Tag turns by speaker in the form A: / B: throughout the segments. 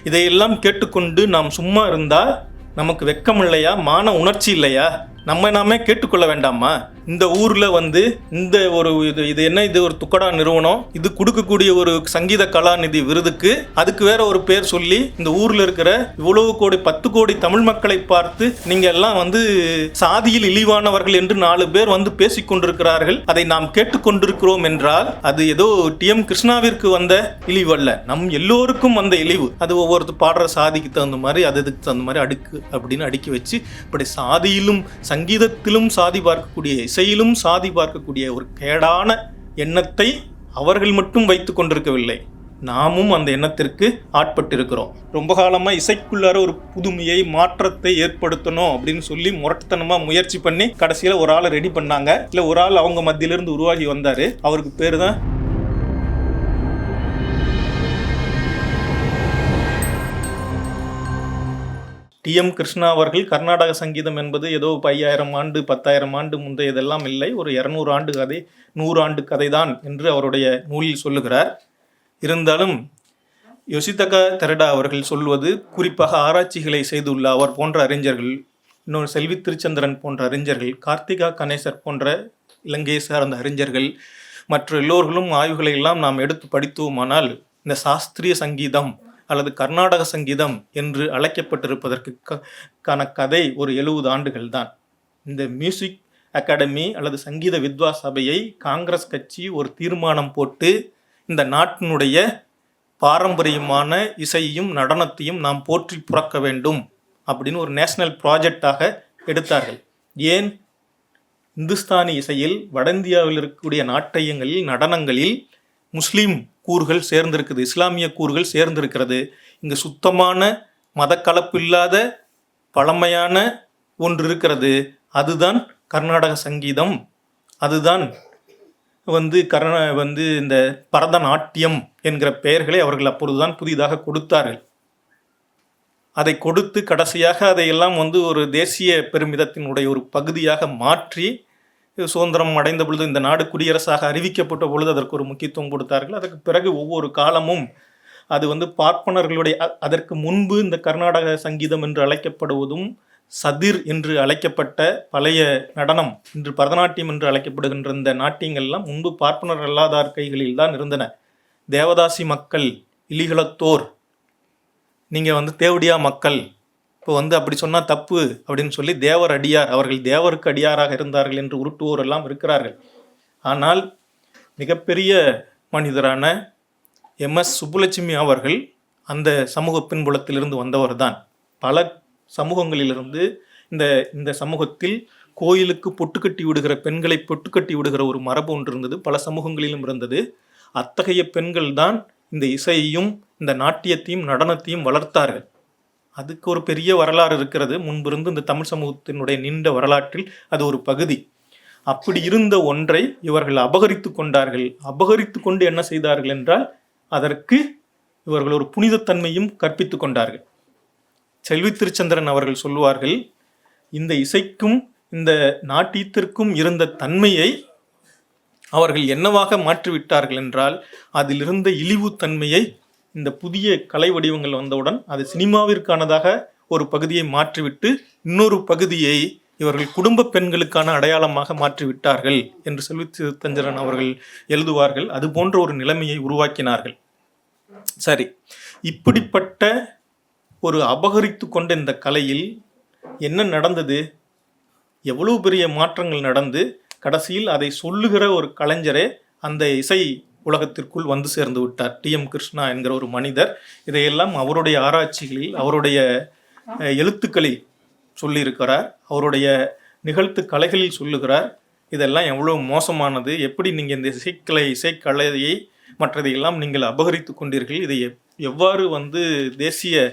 A: இதையெல்லாம் கேட்டுக்கொண்டு நாம் சும்மா இருந்தா நமக்கு வெக்கம் இல்லையா? மான உணர்ச்சி இல்லையா? நம்ம நாமே கேட்டுக்கொள்ள வேண்டாமா? இந்த ஊரில் இந்த ஒரு இது என்ன, இது ஒரு துக்கடா நிறுவனம், இது கொடுக்கக்கூடிய ஒரு சங்கீத கலாநிதி விருதுக்கு அதுக்கு வேற ஒரு பேர் சொல்லி இந்த ஊரில் இருக்கிற இவ்வளவு கோடி 10 கோடி தமிழ் மக்களை பார்த்து நீங்க எல்லாம் சாதியில் இழிவானவர்கள் என்று 4 பேர் பேசிக்கொண்டிருக்கிறார்கள். அதை நாம் கேட்டுக்கொண்டிருக்கிறோம் என்றால் அது ஏதோ TM கிருஷ்ணாவிற்கு வந்த இழிவு அல்ல, நம் எல்லோருக்கும் வந்த இழிவு. அது ஒவ்வொருத்தர் பாடுற சாதிக்கு தகுந்த மாதிரி அதுக்கு தகுந்த மாதிரி அடுக்கு அப்படின்னு அடுக்கி வச்சு இப்படி சாதியிலும் சங்கீதத்திலும் சாதி பார்க்கக்கூடிய, இசையிலும் சாதி பார்க்கக்கூடிய ஒரு கேடான எண்ணத்தை அவர்கள் மட்டும் வைத்துக் கொண்டிருக்கவில்லை, நாமும் அந்த எண்ணத்திற்கு ஆட்பட்டிருக்கிறோம். ரொம்ப காலமாக இசைக்குள்ளார ஒரு புதுமையை மாற்றத்தை ஏற்படுத்தணும் அப்படின்னு சொல்லி முரட்டுத்தனமாக முயற்சி பண்ணி கடைசியில் ஒரு ஆளை ரெடி பண்ணாங்க. இல்லை ஒரு ஆள் அவங்க மத்தியிலிருந்து உருவாகி வந்தார். அவருக்கு பேர் தான் TM கிருஷ்ணா அவர்கள். கர்நாடக சங்கீதம் என்பது ஏதோ 5000 ஆண்டு 10,000 ஆண்டு முந்தையதெல்லாம் இல்லை, ஒரு 200 ஆண்டு கதை, 100 ஆண்டு கதை தான் என்று அவருடைய நூலில் சொல்லுகிறார். இருந்தாலும் யோசிதகா தெரடா அவர்கள் சொல்வது, குறிப்பாக ஆராய்ச்சிகளை செய்துள்ள அவர் போன்ற அறிஞர்கள், இன்னொரு செல்வி திருச்சந்திரன் போன்ற அறிஞர்கள், கார்த்திகா கணேசர் போன்ற இலங்கையை சார்ந்த அறிஞர்கள், மற்ற எல்லோர்களும் ஆய்வுகளை எல்லாம் நாம் எடுத்து படித்தோமானால் இந்த சாஸ்திரிய சங்கீதம் அல்லது கர்நாடக சங்கீதம் என்று அழைக்கப்பட்டிருப்பதற்கு கதை ஒரு 70 ஆண்டுகள் தான். இந்த மியூசிக் அகாடமி அல்லது சங்கீத வித்வா சபையை காங்கிரஸ் கட்சி ஒரு தீர்மானம் போட்டு இந்த நாட்டினுடைய பாரம்பரியமான இசையையும் நடனத்தையும் நாம் போற்றி புறக்க வேண்டும் அப்படின்னு ஒரு நேஷனல் ப்ராஜெக்டாக எடுத்தார்கள். ஏன்? இந்துஸ்தானி இசையில் வட இந்தியாவில் இருக்கக்கூடிய நாட்டியங்களில் நடனங்களில் முஸ்லீம் கூறுகள் சேர்ந்திருக்குது, இஸ்லாமிய கூறுகள் சேர்ந்திருக்கிறது. இங்கே சுத்தமான மத கலப்பு இல்லாத பழமையான ஒன்று இருக்கிறது, அதுதான் கர்நாடக சங்கீதம். அதுதான் இந்த பரதநாட்டியம் என்கிற பெயர்களை அவர்கள் அப்பொழுதுதான் புதிதாக கொடுத்தார்கள். அதை கொடுத்து கடைசியாக அதையெல்லாம் ஒரு தேசிய பெருமிதத்தினுடைய ஒரு பகுதியாக மாற்றி சுதந்திரம் அடைந்த பொழுது, இந்த நாடு குடியரசாக அறிவிக்கப்பட்ட பொழுது அதற்கு ஒரு முக்கியத்துவம் கொடுத்தார்கள். அதற்கு பிறகு ஒவ்வொரு காலமும் அது பார்ப்பனர்களுடைய, அதற்கு முன்பு இந்த கர்நாடக சங்கீதம் என்று அழைக்கப்படுவதும் சதிர் என்று அழைக்கப்பட்ட பழைய நடனம், இன்று பரதநாட்டியம் என்று அழைக்கப்படுகின்ற இந்த நாட்டியங்கள்லாம் முன்பு பார்ப்பனர் அல்லாதார் கைகளில் தான் இருந்தன. தேவதாசி மக்கள், இலிகளத்தோர், நீங்கள் தேவடியா மக்கள், இப்போ அப்படி சொன்னால் தப்பு அப்படின்னு சொல்லி தேவர் அடியார், அவர்கள் தேவருக்கு அடியாராக இருந்தார்கள் என்று உருட்டுவோர் எல்லாம் இருக்கிறார்கள். ஆனால் மிகப்பெரிய மனிதரான MS சுப்புலட்சுமி அவர்கள் அந்த சமூக பின்புலத்திலிருந்து வந்தவர் தான். பல சமூகங்களிலிருந்து இந்த சமூகத்தில் கோயிலுக்கு பொட்டுக்கட்டி விடுகிற பெண்களை பொட்டுக்கட்டி விடுகிற ஒரு மரபு ஒன்று இருந்தது, பல சமூகங்களிலும் இருந்தது. அத்தகைய பெண்கள் தான் இந்த இசையையும் இந்த நாட்டியத்தையும் நடனத்தையும் வளர்த்தார்கள். அதுக்கு ஒரு பெரிய வரலாறு இருக்கிறது. முன்பிருந்து இந்த தமிழ் சமூகத்தினுடைய நீண்ட வரலாற்றில் அது ஒரு பகுதி. அப்படி இருந்த ஒன்றை இவர்கள் அபகரித்து கொண்டார்கள். அபகரித்து கொண்டு என்ன செய்தார்கள் என்றால் அதற்கு இவர்கள் ஒரு புனிதத்தன்மையும் கற்பித்து கொண்டார்கள். செல்வி திருச்சந்திரன் அவர்கள் சொல்லுவார்கள், இந்த இசைக்கும் இந்த நாட்டியத்திற்கும் இருந்த தன்மையை அவர்கள் என்னவாக மாற்றிவிட்டார்கள் என்றால், அதிலிருந்த இழிவுத்தன்மையை இந்த புதிய கலை வடிவங்கள் வந்தவுடன் அது சினிமாவிற்கானதாக ஒரு பகுதியை மாற்றிவிட்டு இன்னொரு பகுதியை இவர்கள் குடும்ப பெண்களுக்கான அடையாளமாக மாற்றிவிட்டார்கள் என்று செல்வி திருத்தஞ்சரன் அவர்கள் எழுதுவார்கள். அது போன்ற ஒரு நிலைமையை உருவாக்கினார்கள். சரி, இப்படிப்பட்ட ஒரு அபகரித்து கொண்ட இந்த கலையில் என்ன நடந்தது? எவ்வளவு பெரிய மாற்றங்கள் நடந்து கடைசியில் அதை சொல்லுகிற ஒரு கலைஞரே அந்த இசை உலகத்திற்குள் சேர்ந்து விட்டார். TM கிருஷ்ணா என்கிற ஒரு மனிதர். இதையெல்லாம் அவருடைய ஆராய்ச்சிகளில், அவருடைய எழுத்துக்களில் சொல்லியிருக்கிறார், அவருடைய நிகழ்த்து கலைகளில் சொல்லுகிறார். இதெல்லாம் எவ்வளோ மோசமானது, எப்படி நீங்கள் இந்த இசைக்கலையை மற்றதையெல்லாம் நீங்கள் அபகரித்து கொண்டீர்கள், இதை எவ்வாறு தேசிய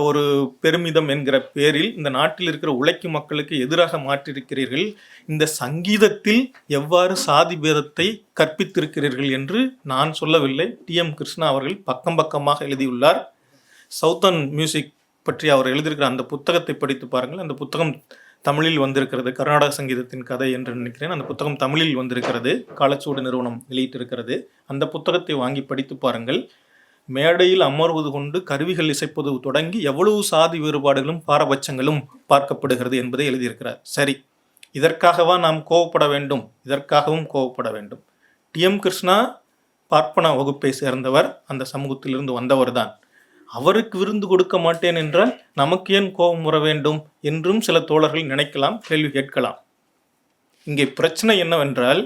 A: ஒரு பெருமிதம் என்கிற பேரில் இந்த நாட்டில் இருக்கிற உழைக்கும் மக்களுக்கு எதிராக மாற்றிருக்கிறீர்கள், இந்த சங்கீதத்தில் எவ்வாறு சாதி பேதத்தை கற்பித்திருக்கிறீர்கள் என்று நான் சொல்லவில்லை. TM கிருஷ்ணா அவர்கள் பக்கம் பக்கமாக எழுதியுள்ளார். சவுத்தர்ன் மியூசிக் பற்றி அவர் எழுதியிருக்கிற அந்த புத்தகத்தை படித்து பாருங்கள். அந்த புத்தகம் தமிழில் வந்திருக்கிறது, கர்நாடக சங்கீதத்தின் கதை என்று நினைக்கிறேன். அந்த புத்தகம் தமிழில் வந்திருக்கிறது, காலச்சூடு நிறுவனம் வெளியிட்டிருக்கிறது. அந்த புத்தகத்தை வாங்கி படித்து பாருங்கள். மேடையில் அமர்வது கொண்டு கருவிகள் இசைப்பது தொடங்கி எவ்வளவு சாதி வேறுபாடுகளும் பாரபட்சங்களும் பார்க்கப்படுகிறது என்பதை எழுதியிருக்கிறார். சரி, இதற்காகவா நாம் கோவப்பட வேண்டும்? இதற்காகவும் கோவப்பட வேண்டும். டி.எம். கிருஷ்ணா பார்ப்பன வகுப்பை சேர்ந்தவர், அந்த சமூகத்திலிருந்து வந்தவர் தான். அவருக்கு விருந்து கொடுக்க மாட்டேன் என்றால் நமக்கு ஏன் கோபம் வர வேண்டும் என்றும் சில தோழர்கள் நினைக்கலாம், கேள்வி கேட்கலாம். இங்கே பிரச்சனை என்னவென்றால்,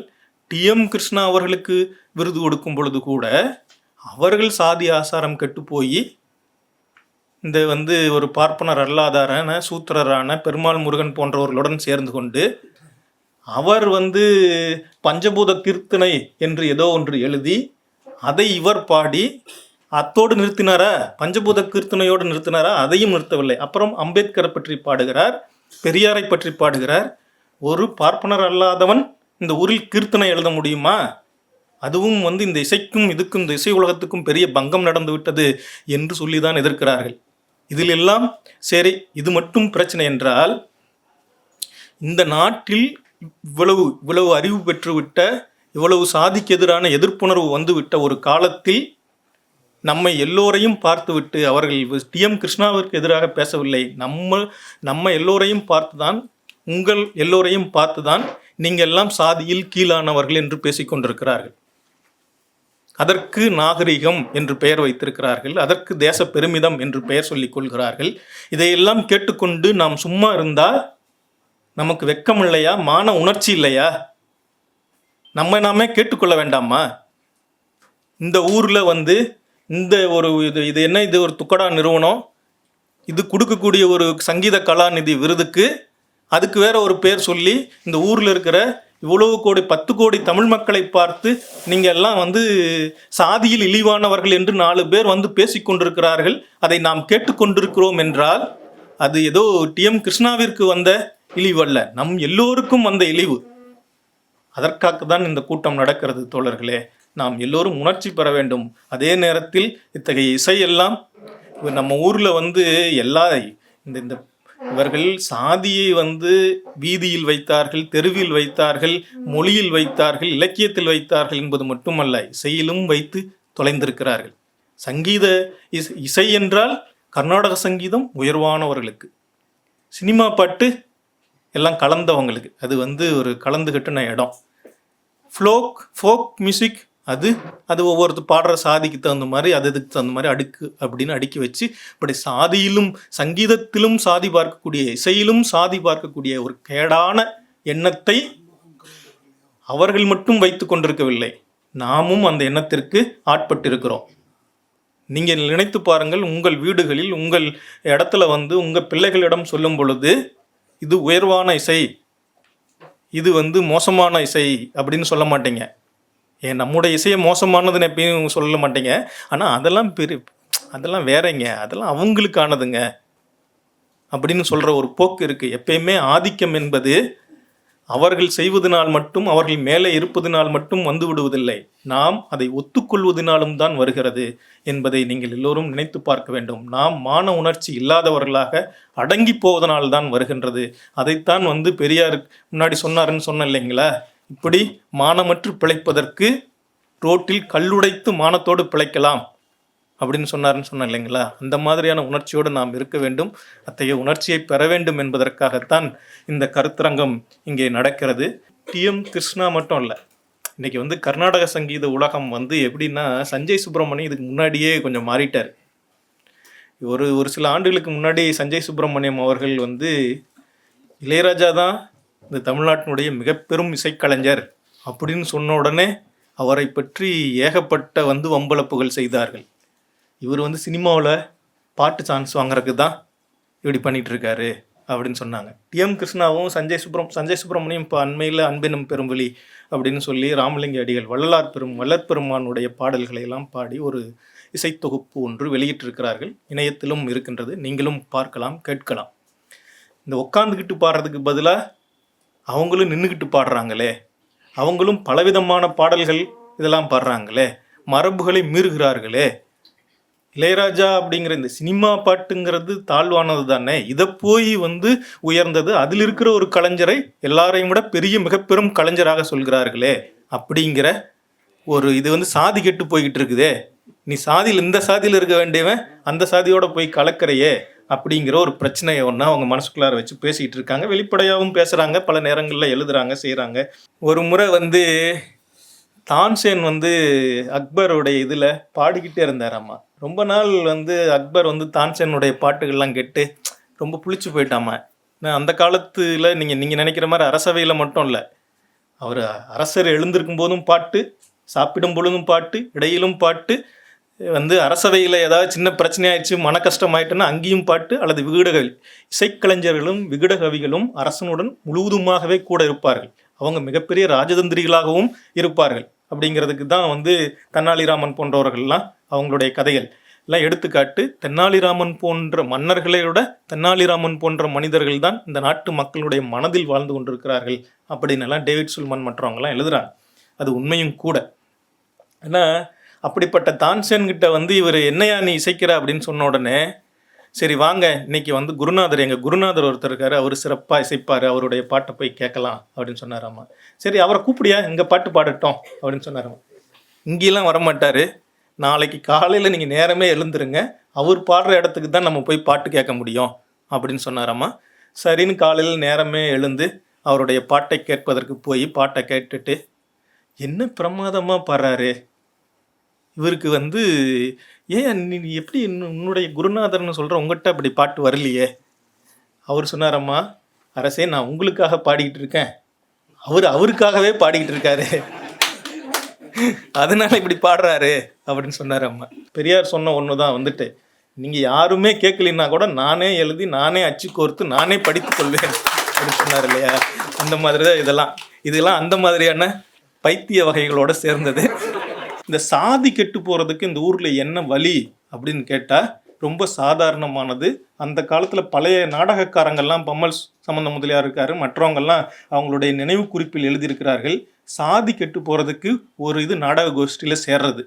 A: டி.எம். கிருஷ்ணா அவர்களுக்கு விருது கொடுக்கும் பொழுது கூட அவர்கள் சாதி ஆசாரம் கெட்டு போய் இந்த ஒரு பார்ப்பனர் அல்லாதாரான சூத்திரரான பெருமாள் முருகன் போன்றவர்களுடன் சேர்ந்து கொண்டு அவர் பஞ்சபூத கீர்த்தனை என்று ஏதோ ஒன்று எழுதி அதை இவர் பாடி அத்தோடு நிறுத்தினாரா? பஞ்சபூத கீர்த்தனையோடு நிறுத்தினாரா? அதையும் நிறுத்தவில்லை. அப்புறம் அம்பேத்கரை பற்றி பாடுகிறார், பெரியாரை பற்றி பாடுகிறார். ஒரு பார்ப்பனர் அல்லாதவன் இந்த ஊரில் கீர்த்தனை எழுத முடியுமா? அதுவும் இந்த இசைக்கும் இதுக்கும், இந்த இசை உலகத்துக்கும் பெரிய பங்கம் நடந்து விட்டது என்று சொல்லிதான் எதிர்க்கிறார்கள். இதில் எல்லாம் சரி, இது மட்டும் பிரச்சனை என்றால், இந்த நாட்டில் இவ்வளவு அறிவு பெற்றுவிட்ட, இவ்வளவு சாதிக்கு எதிரான எதிர்ப்புணர்வு வந்துவிட்ட ஒரு காலத்தில் நம்மை எல்லோரையும் பார்த்துவிட்டு, அவர்கள் டி.எம். கிருஷ்ணாவிற்கு எதிராக பேசவில்லை, நம்ம எல்லோரையும் பார்த்துதான், உங்கள் எல்லோரையும் பார்த்துதான் நீங்கள் எல்லாம் சாதியில் கீழானவர்கள் என்று பேசிக்கொண்டிருக்கிறார்கள். அதற்கு நாகரிகம் என்று பெயர் வைத்திருக்கிறார்கள், அதற்கு தேச பெருமிதம் என்று பெயர் சொல்லிக் கொள்கிறார்கள். இதையெல்லாம் கேட்டுக்கொண்டு நாம் சும்மா இருந்தால் நமக்கு வெட்கம் இல்லையா? மான உணர்ச்சி இல்லையா? நாமே கேட்டுக்கொள்ள வேண்டாமா? இந்த ஊரில் இந்த ஒரு இது என்ன, இது ஒரு துக்கடா நிறுவனம், இது கொடுக்கக்கூடிய ஒரு சங்கீத கலாநிதி விருதுக்கு அதுக்கு வேற ஒரு பேர் சொல்லி இந்த ஊரில் இருக்கிற இவ்வளவு கோடி 10 கோடி தமிழ் மக்களை பார்த்து நீங்கள் எல்லாம் சாதியில் இழிவானவர்கள் என்று 4 பேர் பேசிக்கொண்டிருக்கிறார்கள். அதை நாம் கேட்டுக்கொண்டிருக்கிறோம் என்றால் அது ஏதோ டி.எம். கிருஷ்ணாவிற்கு வந்த இழிவல்ல, நம் எல்லோருக்கும் வந்த இழிவு. அதற்காக தான் இந்த கூட்டம் நடக்கிறது தோழர்களே. நாம் எல்லோரும் உணர்ச்சி பெற வேண்டும். அதே நேரத்தில் இத்தகைய இசையெல்லாம் நம்ம ஊரில் எல்லா இந்த இவர்கள் சாதியை வீதியில் வைத்தார்கள், தெருவில் வைத்தார்கள், மொழியில் வைத்தார்கள், இலக்கியத்தில் வைத்தார்கள் என்பது மட்டுமல்ல, இசையிலும் வைத்து தொலைந்திருக்கிறார்கள். சங்கீத இசை என்றால் கர்நாடக சங்கீதம் உயர்வானவர்களுக்கு, சினிமா பாட்டு எல்லாம் கலந்தவங்களுக்கு, அது ஒரு கலந்து கட்டின இடம். ஃபோக் மியூசிக் அது ஒவ்வொருத்தர் பாடுற சாதிக்கு தகுந்த மாதிரி, அதுக்கு தகுந்த மாதிரி அப்படின்னு அடுக்கி வச்சு, இப்படி சாதியிலும் சங்கீதத்திலும் சாதி பார்க்கக்கூடிய, இசையிலும் சாதி பார்க்கக்கூடிய ஒரு கேடான எண்ணத்தை அவர்கள் மட்டும் வைத்து கொண்டிருக்கவில்லை, நாமும் அந்த எண்ணத்திற்கு ஆட்பட்டிருக்கிறோம். நீங்கள் நினைத்து பாருங்கள், உங்கள் வீடுகளில் உங்கள் இடத்துல உங்கள் பிள்ளைகளிடம் சொல்லும் பொழுது இது உயர்வான இசை, இது மோசமான இசை அப்படின்னு சொல்ல மாட்டீங்க. நம்முடைய இசையை மோசமானதுன்னு எப்பயும் சொல்ல மாட்டீங்க. ஆனால் அதெல்லாம் வேறங்க, அதெல்லாம் அவங்களுக்கானதுங்க அப்படின்னு சொல்கிற ஒரு போக்கு இருக்குது. எப்பயுமே ஆதிக்கம் என்பது அவர்கள் செய்வதனால் மட்டும், அவர்கள் மேலே இருப்பதனால் மட்டும் வந்து விடுவதில்லை, நாம் அதை ஒத்துக்கொள்வதனாலும் தான் வருகிறது என்பதை நீங்கள் எல்லோரும் நினைத்து பார்க்க வேண்டும். நாம் மான உணர்ச்சி இல்லாதவர்களாக அடங்கி போவதனால்தான் வருகின்றது. அதைத்தான் பெரியார் முன்னாடி சொன்னாருன்னு சொன்ன இல்லைங்களா? இப்படி மானமற்று பிழைப்பதற்கு ரோட்டில் கல்லுடைத்து மானத்தோடு பிழைக்கலாம் அப்படின்னு சொன்னாருன்னு இல்லைங்களா? அந்த மாதிரியான உணர்ச்சியோடு நாம் இருக்க வேண்டும். அத்தகைய உணர்ச்சியை பெற வேண்டும் என்பதற்காகத்தான் இந்த கருத்தரங்கம் இங்கே நடக்கிறது. டி.எம். கிருஷ்ணா மட்டும் இல்லை, இன்றைக்கி கர்நாடக சங்கீத உலகம் எப்படின்னா, சஞ்சய் சுப்பிரமணியம் இதுக்கு முன்னாடியே கொஞ்சம் மாறிட்டார். ஒரு சில ஆண்டுகளுக்கு முன்னாடி சஞ்சய் சுப்பிரமணியம் அவர்கள் இளையராஜா தான் இந்த தமிழ்நாட்டினுடைய மிக பெரும் இசைக்கலைஞர் அப்படின்னு சொன்ன உடனே அவரை பற்றி ஏகப்பட்ட வம்பளப்புகள் செய்தார்கள். இவர் சினிமாவில் பாட்டு சான்ஸ் வாங்குறதுக்கு தான் இப்படி பண்ணிகிட்டு இருக்காரு அப்படின்னு சொன்னாங்க. டி.எம். கிருஷ்ணாவும் சஞ்சய் சுப்பிரமணியம் இப்போ அண்மையில் அன்பினும் பெரும்பலி அப்படின்னு சொல்லி ராமலிங்க அடிகள் வள்ளற்பெருமானுடைய பாடல்களை எல்லாம் பாடி ஒரு இசைத்தொகுப்பு ஒன்று வெளியிட்டிருக்கிறார்கள். இணையத்திலும் இருக்கின்றது, நீங்களும் பார்க்கலாம், கேட்கலாம். இந்த உட்காந்துக்கிட்டு பாடுறதுக்கு பதிலாக அவங்களும் நின்றுக்கிட்டு பாடுறாங்களே, அவங்களும் பலவிதமான பாடல்கள் இதெல்லாம் பாடுறாங்களே, மரபுகளை மீறுகிறார்களே. இளையராஜா அப்படிங்கிற இந்த சினிமா பாட்டுங்கிறது தாழ்வானது தானே, இதை போய் உயர்ந்தது, அதில் இருக்கிற ஒரு கலைஞரை எல்லாரையும் விட பெரிய மிக பெரும் கலைஞராக சொல்கிறார்களே அப்படிங்கிற ஒரு இது சாதி கெட்டு போய்கிட்டு இருக்குதே. நீ சாதியில் இந்த சாதியில் இருக்க வேண்டியவன் அந்த சாதியோட போய் கலக்கிறையே அப்படிங்கிற ஒரு பிரச்சனையை ஒன்று அவங்க மனசுக்குள்ளார வச்சு பேசிகிட்டு இருக்காங்க. வெளிப்படையாகவும் பேசுகிறாங்க, பல நேரங்களில் எழுதுகிறாங்க, செய்கிறாங்க. ஒரு முறை தான்சேன் அக்பருடைய இதில் பாடிக்கிட்டே இருந்தாராம்மா. ரொம்ப நாள் அக்பர் தான்சேனுடைய பாட்டுகள்லாம் கேட்டு ரொம்ப புளிச்சு போயிட்டாமா. அந்த காலத்தில் நீங்கள் நினைக்கிற மாதிரி அரசவையில் மட்டும் இல்லை, அவர் அரசர் எழுந்திருக்கும் போதும் பாட்டு, சாப்பிடும் பொழுதும் பாட்டு, இடையிலும் பாட்டு, அரசவையில் ஏதாவது சின்ன பிரச்சனை ஆயிடுச்சு, மன கஷ்டம் ஆயிட்டுன்னா அங்கேயும் பாட்டு, அல்லது விகடகவி இசைக்கலைஞர்களும் விகடகவிகளும் அரசனுடன் முழுவதுமாகவே கூட இருப்பார்கள். அவங்க மிகப்பெரிய ராஜதந்திரிகளாகவும் இருப்பார்கள். அப்படிங்கிறதுக்கு தான் தென்னாலிராமன் போன்றவர்கள்லாம் அவங்களுடைய கதைகள் எல்லாம் எடுத்துக்காட்டு. தென்னாலிராமன் போன்ற மன்னர்களையோட தென்னாலிராமன் போன்ற மனிதர்கள் தான் இந்த நாட்டு மக்களுடைய மனதில் வாழ்ந்து கொண்டிருக்கிறார்கள் அப்படின்னு எல்லாம் டேவிட் சுல்மன் மற்றவங்கலாம் எழுதுறாங்க. அது உண்மையும் கூட. ஏன்னா அப்படிப்பட்ட தான்சேன்கிட்ட இவர் என்னையா நீ இசைக்கிற அப்படின்னு சொன்ன உடனே, சரி வாங்க இன்னைக்கு குருநாதர், எங்கள் குருநாதர் ஒருத்தர் இருக்காரு, அவர் சிறப்பாக இசைப்பார், அவருடைய பாட்டை போய் கேட்கலாம் அப்படின்னு சொன்னாராம்மா. சரி அவரை கூப்பிடியா, எங்கள் பாட்டு பாடட்டும் அப்படின்னு சொன்னாராம்மா. இங்கேலாம் வரமாட்டார், நாளைக்கு காலையில் நீங்கள் நேரமே எழுந்துருங்க, அவர் பாடுற இடத்துக்கு தான் நம்ம போய் பாட்டு கேட்க முடியும் அப்படின்னு சொன்னாராம்மா. சரின்னு காலையில் நேரமே எழுந்து அவருடைய பாட்டை கேட்பதற்கு போய் பாட்டை கேட்டுட்டு, என்ன பிரமாதமாக பாடுறாரு இவருக்கு, ஏன் நீ எப்படி உன்னுடைய குருநாதர்னு சொல்கிற, உங்கள்கிட்ட அப்படி பாட்டு வரலையே. அவர் சொன்னாரம்மா, அரசே நான் உங்களுக்காக பாடிக்கிட்டு இருக்கேன், அவருக்காகவே பாடிக்கிட்டு இருக்காரு, அதனால இப்படி பாடுறாரு அப்படின்னு சொன்னாரம்மா. பெரியார் சொன்ன ஒன்று தான் நீங்கள் யாருமே கேட்கலன்னா கூட நானே எழுதி நானே அச்சு கோர்த்து நானே படித்து கொள்வேன் அப்படின்னு சொன்னார் இல்லையா. அந்த மாதிரி தான் இதெல்லாம் அந்த மாதிரியான பைத்திய வகைகளோடு சேர்ந்தது. இந்த சாதி கெட்டு போகிறதுக்கு இந்த ஊரில் என்ன வழி அப்படின்னு கேட்டால் ரொம்ப சாதாரணமானது. அந்த காலத்தில் பழைய நாடகக்காரங்கள்லாம், பம்மல் சம்பந்த முதலியார் இருக்காரு, மற்றவங்கள்லாம் அவங்களுடைய நினைவு குறிப்பில் எழுதியிருக்கிறார்கள். சாதி கெட்டு போகிறதுக்கு ஒரு இது நாடக கோஷ்டியில் சேர்றது,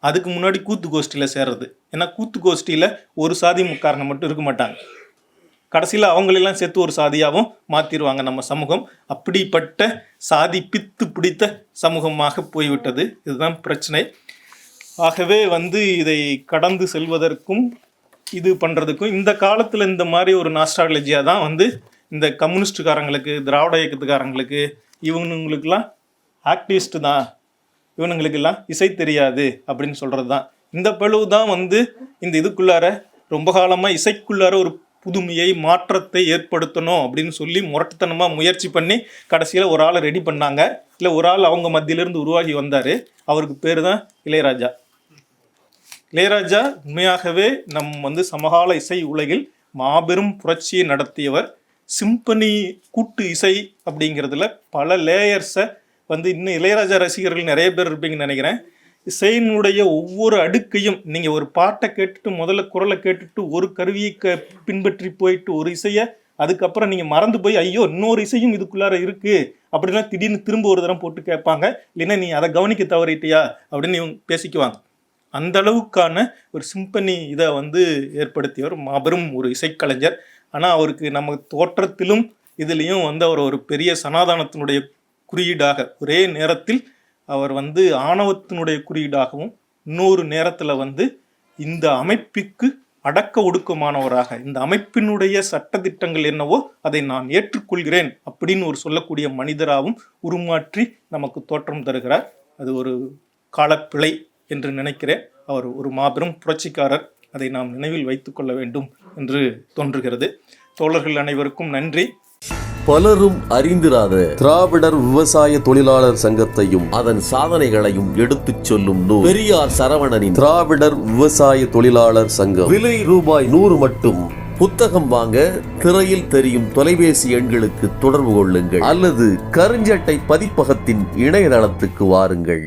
A: அதுக்கு முன்னாடி கூத்து கோஷ்டியில் சேர்றது. ஏன்னா கூத்து கோஷ்டியில் ஒரு சாதி காரணம் மட்டும் இருக்க மாட்டாங்க, கடைசியில் அவங்களெல்லாம் சேர்த்து ஒரு சாதியாகவும் மாற்றிடுவாங்க நம்ம சமூகம். அப்படிப்பட்ட சாதி பித்து பிடித்த சமூகமாக போய்விட்டது. இதுதான் பிரச்சனை. ஆகவே இதை கடந்து செல்வதற்கும் இது பண்ணுறதுக்கும் இந்த காலத்தில் இந்த மாதிரி ஒரு நாஸ்டாலஜியாக தான் இந்த கம்யூனிஸ்டுக்காரங்களுக்கு, திராவிட இயக்கத்துக்காரங்களுக்கு, இவங்களுக்கெல்லாம் ஆக்டிவிஸ்ட் தான், இவனுங்களுக்கெல்லாம் இசை தெரியாது அப்படின்னு சொல்கிறது தான். இந்த பழுவு தான் இந்த இதுக்குள்ளார ரொம்ப காலமாக இசைக்குள்ளார ஒரு புதுமையை, மாற்றத்தை ஏற்படுத்தணும் அப்படின்னு சொல்லி முரட்டுத்தனமாக முயற்சி பண்ணி கடைசியில் ஒரு ஆளை ரெடி பண்ணாங்க. இல்லை ஒரு ஆள் அவங்க மத்தியிலிருந்து உருவாகி வந்தார். அவருக்கு பேர் தான் இளையராஜா. இளையராஜா உண்மையாகவே நம் சமகால இசை உலகில் மாபெரும் புரட்சியை நடத்தியவர். சிம்பனி கூட்டு இசை அப்படிங்கிறதுல பல லேயர்ஸை இன்னும் இளையராஜா ரசிகர்கள் நிறைய பேர் இருப்பீங்கன்னு நினைக்கிறேன். இசையினுடைய ஒவ்வொரு அடுக்கையும் நீங்கள் ஒரு பாட்டை கேட்டுட்டு முதல்ல குரலை கேட்டுட்டு ஒரு கருவியை பின்பற்றி போயிட்டு ஒரு இசையை, அதுக்கப்புறம் நீங்கள் மறந்து போய் ஐயோ இன்னொரு இசையும் இதுக்குள்ளார இருக்குது அப்படின்லாம் திடீர்னு திரும்ப ஒரு தரம் போட்டு கேட்பாங்க. இல்லைன்னா நீ அதை கவனிக்க தவறிட்டியா அப்படின்னு இவங்க பேசிக்குவாங்க. அந்த அளவுக்கான ஒரு சிம்பனி இதை ஏற்படுத்தியவர் மாபெரும் ஒரு இசைக்கலைஞர். ஆனால் அவருக்கு நம்ம தோற்றத்திலும் இதுலேயும் அவர் ஒரு பெரிய சனாதானத்தினுடைய குறியீடாக, ஒரே நேரத்தில் அவர் ஆணவத்தினுடைய குறியீடாகவும், இன்னொரு நேரத்தில் இந்த அமைப்புக்கு அடக்க ஒடுக்கமானவராக, இந்த அமைப்பினுடைய சட்டதிட்டங்கள் என்னவோ அதை நான் ஏற்றுக்கொள்கிறேன் அப்படின்னு ஒரு சொல்லக்கூடிய மனிதராகவும் உருமாற்றி நமக்கு தோற்றம் தருகிறார். அது ஒரு காலப்பிழை என்று நினைக்கிறேன். அவர் ஒரு மாபெரும் புரட்சிக்காரர். அதை நாம் நினைவில் வைத்து கொள்ள வேண்டும் என்று தோன்றுகிறது. தோழர்கள் அனைவருக்கும் நன்றி.
B: பலரும் அறிந்திராத திராவிடர் விவசாய தொழிலாளர் சங்கத்தையும் அதன் சாதனைகளையும் எடுத்துச் சொல்லும் நூல் பெரியார் சரவணனின் திராவிடர் விவசாய தொழிலாளர் சங்கம். விலை ரூபாய் 100 மட்டும். புத்தகம் வாங்க திரையில் தெரியும் தொலைபேசி எண்களுக்கு தொடர்பு கொள்ளுங்கள் அல்லது கருஞ்சட்டை பதிப்பகத்தின் இணையதளத்துக்கு வாருங்கள்.